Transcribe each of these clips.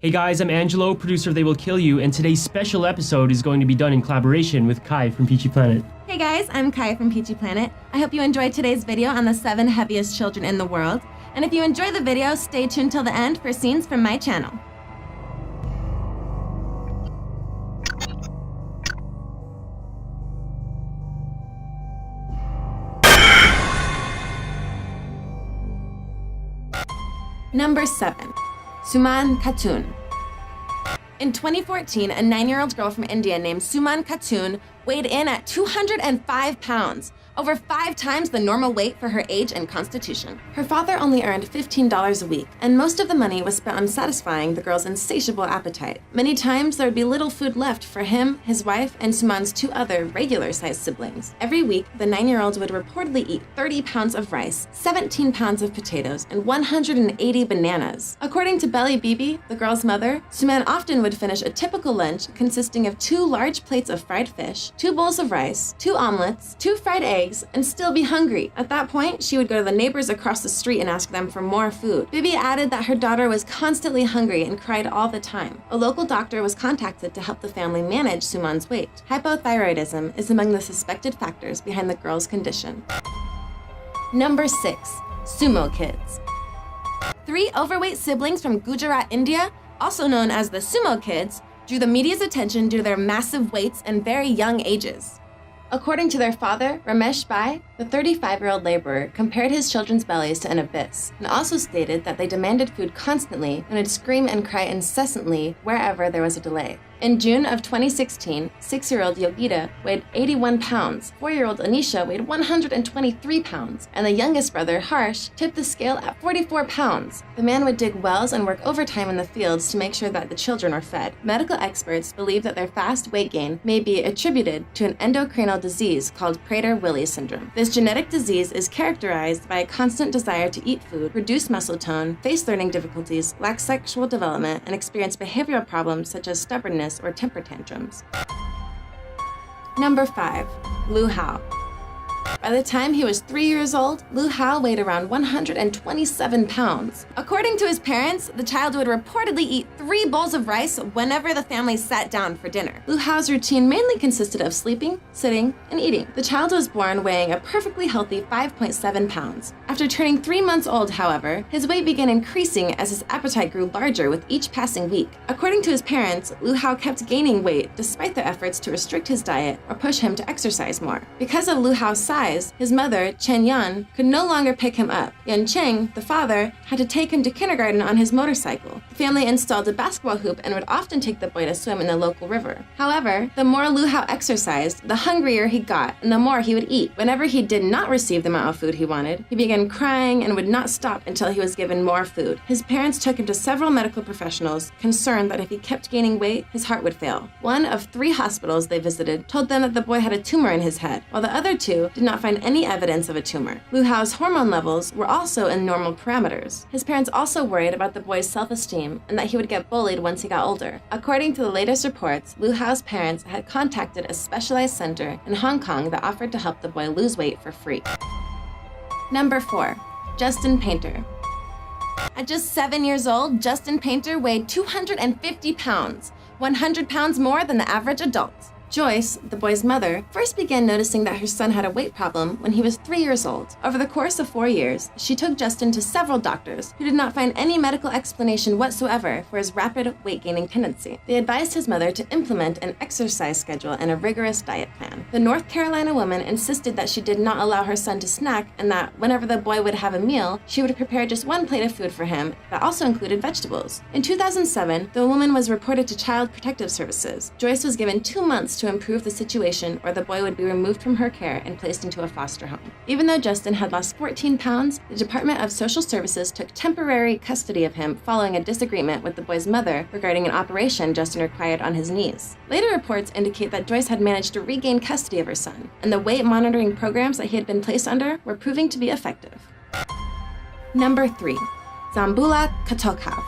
Hey guys, I'm Angelo, producer of They Will Kill You, and today's special episode is going to be done in collaboration with Kai from Peachy Planet. Hey guys, I'm Kai from Peachy Planet. I hope you enjoyed today's video on the 7 heaviest children in the world. And if you enjoy the video, stay tuned till the end for scenes from my channel. Number 7. Suman Khatun. In 2014, a 9-year-old girl from India named Suman Khatun weighed in at 205 pounds, over 5 times the normal weight for her age and constitution. Her father only earned $15 a week, and most of the money was spent on satisfying the girl's insatiable appetite. Many times, there would be little food left for him, his wife, and Suman's 2 other regular-sized siblings. Every week, the 9-year-old would reportedly eat 30 pounds of rice, 17 pounds of potatoes, and 180 bananas. According to Belly Bibi, the girl's mother, Suman often would finish a typical lunch consisting of 2 large plates of fried fish, 2 bowls of rice, 2 omelets, 2 fried eggs, and still be hungry. At that point, she would go to the neighbors across the street and ask them for more food. Bibi added that her daughter was constantly hungry and cried all the time. A local doctor was contacted to help the family manage Suman's weight. Hypothyroidism is among the suspected factors behind the girl's condition. Number 6. Sumo Kids. 3 overweight siblings from Gujarat, India, also known as the Sumo Kids, drew the media's attention due to their massive weights and very young ages. According to their father, Ramesh Bai, the 35-year-old laborer compared his children's bellies to an abyss, and also stated that they demanded food constantly and would scream and cry incessantly wherever there was a delay. In June of 2016, 6-year-old Yogita weighed 81 pounds, 4-year-old Anisha weighed 123 pounds, and the youngest brother, Harsh, tipped the scale at 44 pounds. The man would dig wells and work overtime in the fields to make sure that the children were fed. Medical experts believe that their fast weight gain may be attributed to an endocrinal disease called Prader-Willi syndrome. This genetic disease is characterized by a constant desire to eat food, reduce muscle tone, face learning difficulties, lack sexual development, and experience behavioral problems such as stubbornness or temper tantrums. Number 5. Lu Hao. By the time he was 3 years old, Lu Hao weighed around 127 pounds. According to his parents, the child would reportedly eat 3 bowls of rice whenever the family sat down for dinner. Lu Hao's routine mainly consisted of sleeping, sitting, and eating. The child was born weighing a perfectly healthy 5.7 pounds. After turning 3 months old, however, his weight began increasing as his appetite grew larger with each passing week. According to his parents, Lu Hao kept gaining weight despite their efforts to restrict his diet or push him to exercise more. Because of Lu Hao's size, his mother, Chen Yan, could no longer pick him up. Yan Cheng, the father, had to take him to kindergarten on his motorcycle. The family installed a basketball hoop and would often take the boy to swim in the local river. However, the more Lu Hao exercised, the hungrier he got and the more he would eat. Whenever he did not receive the amount of food he wanted, he began crying and would not stop until he was given more food. His parents took him to several medical professionals, concerned that if he kept gaining weight, his heart would fail. One of 3 hospitals they visited told them that the boy had a tumor in his head, while the other 2 did not find any evidence of a tumor. Lu Hao's hormone levels were also in normal parameters. His parents also worried about the boy's self-esteem and that he would get bullied once he got older. According to the latest reports, Lu Hao's parents had contacted a specialized center in Hong Kong that offered to help the boy lose weight for free. Number 4. Justin Painter. At just 7 years old, Justin Painter weighed 250 pounds, 100 pounds more than the average adult. Joyce, the boy's mother, first began noticing that her son had a weight problem when he was 3 years old. Over the course of 4 years, she took Justin to several doctors who did not find any medical explanation whatsoever for his rapid weight-gaining tendency. They advised his mother to implement an exercise schedule and a rigorous diet plan. The North Carolina woman insisted that she did not allow her son to snack and that whenever the boy would have a meal, she would prepare just 1 plate of food for him that also included vegetables. In 2007, the woman was reported to Child Protective Services. Joyce was given 2 months to improve the situation or the boy would be removed from her care and placed into a foster home. Even though Justin had lost 14 pounds, the Department of Social Services took temporary custody of him following a disagreement with the boy's mother regarding an operation Justin required on his knees. Later reports indicate that Joyce had managed to regain custody of her son, and the weight monitoring programs that he had been placed under were proving to be effective. Number 3. Zambulat Khatokhav.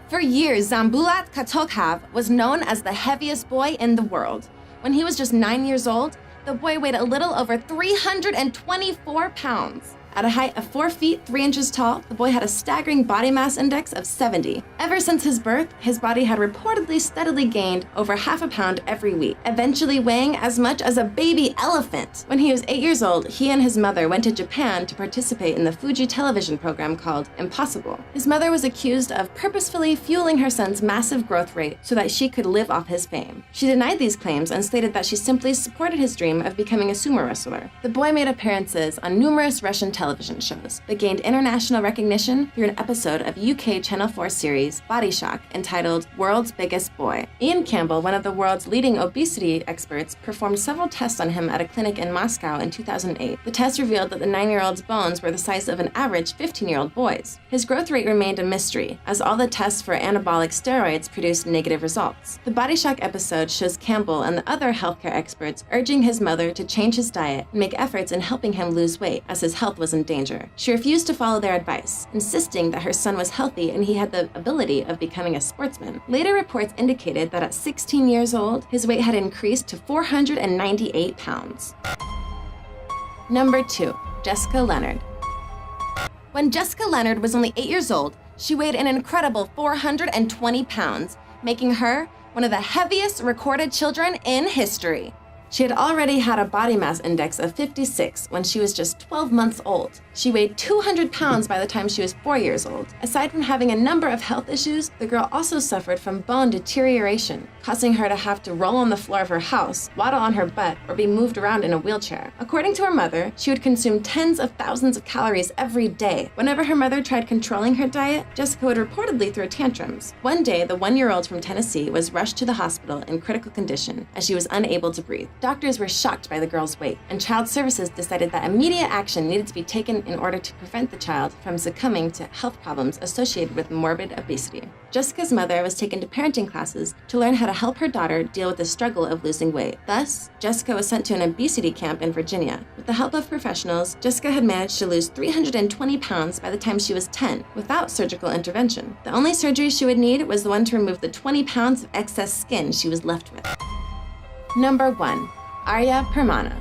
For years, Zambulat Khatokhav was known as the heaviest boy in the world. When he was just 9 years old, the boy weighed a little over 324 pounds. At a height of 4 feet 3 inches tall, the boy had a staggering body mass index of 70. Ever since his birth, his body had reportedly steadily gained over half a pound every week, eventually weighing as much as a baby elephant. When he was 8 years old, he and his mother went to Japan to participate in the Fuji television program called Impossible. His mother was accused of purposefully fueling her son's massive growth rate so that she could live off his fame. She denied these claims and stated that she simply supported his dream of becoming a sumo wrestler. The boy made appearances on numerous Russian television shows, but gained international recognition through an episode of UK Channel 4 series Body Shock entitled World's Biggest Boy. Ian Campbell, one of the world's leading obesity experts, performed several tests on him at a clinic in Moscow in 2008. The tests revealed that the 9-year-old's bones were the size of an average 15-year-old boy's. His growth rate remained a mystery, as all the tests for anabolic steroids produced negative results. The Body Shock episode shows Campbell and the other healthcare experts urging his mother to change his diet and make efforts in helping him lose weight, as his health was in danger. She refused to follow their advice, insisting that her son was healthy and he had the ability of becoming a sportsman. Later reports indicated that at 16 years old, his weight had increased to 498 pounds. Number 2. Jessica Leonard. When Jessica Leonard was only 8 years old, she weighed an incredible 420 pounds, making her one of the heaviest recorded children in history. She had already had a body mass index of 56 when she was just 12 months old. She weighed 200 pounds by the time she was 4 years old. Aside from having a number of health issues, the girl also suffered from bone deterioration, causing her to have to roll on the floor of her house, waddle on her butt, or be moved around in a wheelchair. According to her mother, she would consume tens of thousands of calories every day. Whenever her mother tried controlling her diet, Jessica would reportedly throw tantrums. One day, the 1-year-old from Tennessee was rushed to the hospital in critical condition as she was unable to breathe. Doctors were shocked by the girl's weight, and Child Services decided that immediate action needed to be taken in order to prevent the child from succumbing to health problems associated with morbid obesity. Jessica's mother was taken to parenting classes to learn how to help her daughter deal with the struggle of losing weight. Thus, Jessica was sent to an obesity camp in Virginia. With the help of professionals, Jessica had managed to lose 320 pounds by the time she was 10 without surgical intervention. The only surgery she would need was the one to remove the 20 pounds of excess skin she was left with. Number 1. Arya Permana.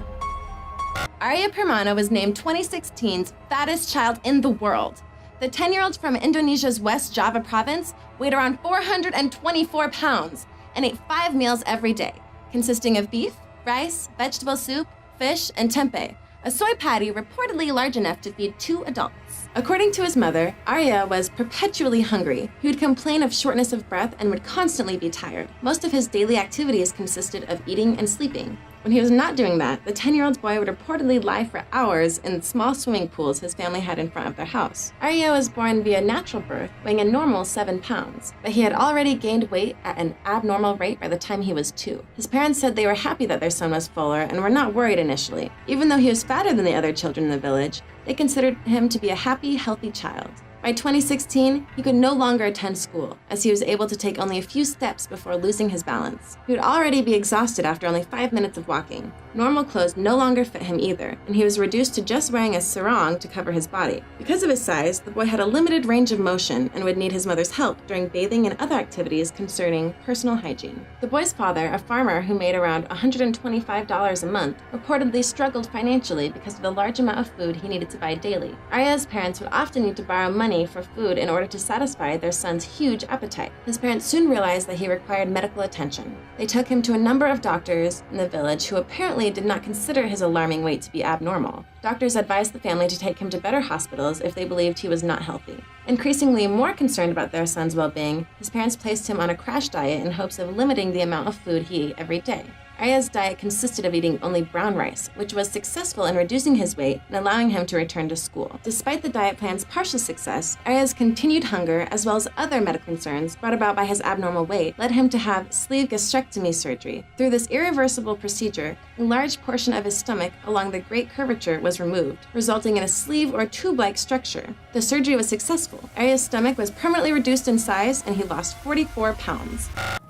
Arya Permana was named 2016's fattest child in the world. The 10-year-old from Indonesia's West Java province weighed around 424 pounds and ate 5 meals every day, consisting of beef, rice, vegetable soup, fish, and tempeh, a soy patty reportedly large enough to feed 2 adults. According to his mother, Arya was perpetually hungry. He would complain of shortness of breath and would constantly be tired. Most of his daily activities consisted of eating and sleeping. When he was not doing that, the 10-year-old boy would reportedly lie for hours in small swimming pools his family had in front of their house. Arya was born via natural birth, weighing a normal 7 pounds, but he had already gained weight at an abnormal rate by the time he was 2. His parents said they were happy that their son was fuller and were not worried initially. Even though he was fatter than the other children in the village, they considered him to be a happy, healthy child. By 2016, he could no longer attend school, as he was able to take only a few steps before losing his balance. He would already be exhausted after only 5 minutes of walking. Normal clothes no longer fit him either, and he was reduced to just wearing a sarong to cover his body. Because of his size, the boy had a limited range of motion and would need his mother's help during bathing and other activities concerning personal hygiene. The boy's father, a farmer who made around $125 a month, reportedly struggled financially because of the large amount of food he needed to buy daily. Arya's parents would often need to borrow money for food in order to satisfy their son's huge appetite. His parents soon realized that he required medical attention. They took him to a number of doctors in the village who apparently did not consider his alarming weight to be abnormal. Doctors advised the family to take him to better hospitals if they believed he was not healthy. Increasingly more concerned about their son's well-being, his parents placed him on a crash diet in hopes of limiting the amount of food he ate every day. Arya's diet consisted of eating only brown rice, which was successful in reducing his weight and allowing him to return to school. Despite the diet plan's partial success, Arya's continued hunger, as well as other medical concerns brought about by his abnormal weight, led him to have sleeve gastrectomy surgery. Through this irreversible procedure, a large portion of his stomach along the great curvature was removed, resulting in a sleeve or tube-like structure. The surgery was successful. Arya's stomach was permanently reduced in size, and he lost 44 pounds.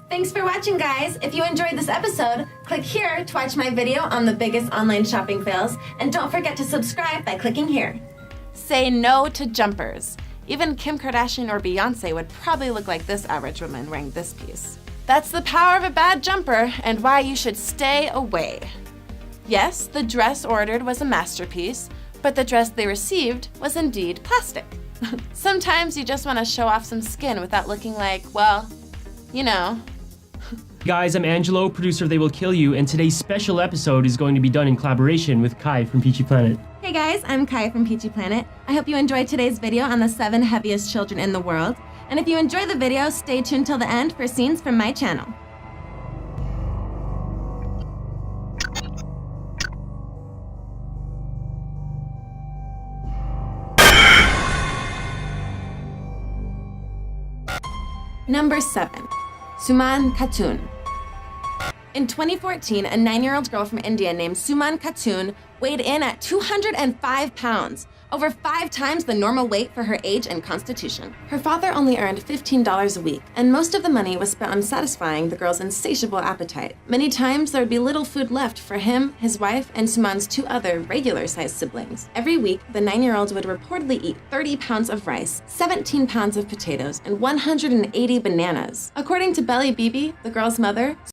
Thanks for watching, guys. If you enjoyed this episode, click here to watch my video on the biggest online shopping fails, and don't forget to subscribe by clicking here. Say no to jumpers. Even Kim Kardashian or Beyonce would probably look like this average woman wearing this piece. That's the power of a bad jumper and why you should stay away. Yes, the dress ordered was a masterpiece, But the dress they received was indeed plastic. Sometimes you just want to show off some skin without looking like, well, you know. Guys, I'm Angelo, producer of They Will Kill You, and today's special episode is going to be done in collaboration with Kai from Peachy Planet. Hey guys, I'm Kai from Peachy Planet. I hope you enjoyed today's video on the 7 heaviest children in the world. And if you enjoy the video, stay tuned till the end for scenes from my channel. Number 7. Suman Khatun. In 2014, a 9-year-old girl from India named Suman Khatun weighed in at 205 pounds, over 5 times the normal weight for her age and constitution. Her father only earned $15 a week, and most of the money was spent on satisfying the girl's insatiable appetite. Many times, there would be little food left for him, his wife, and Suman's 2 other regular-sized siblings. Every week, the 9-year-old would reportedly eat 30 pounds of rice, 17 pounds of potatoes, and 180 bananas. According to Belly Bibi, the girl's mother,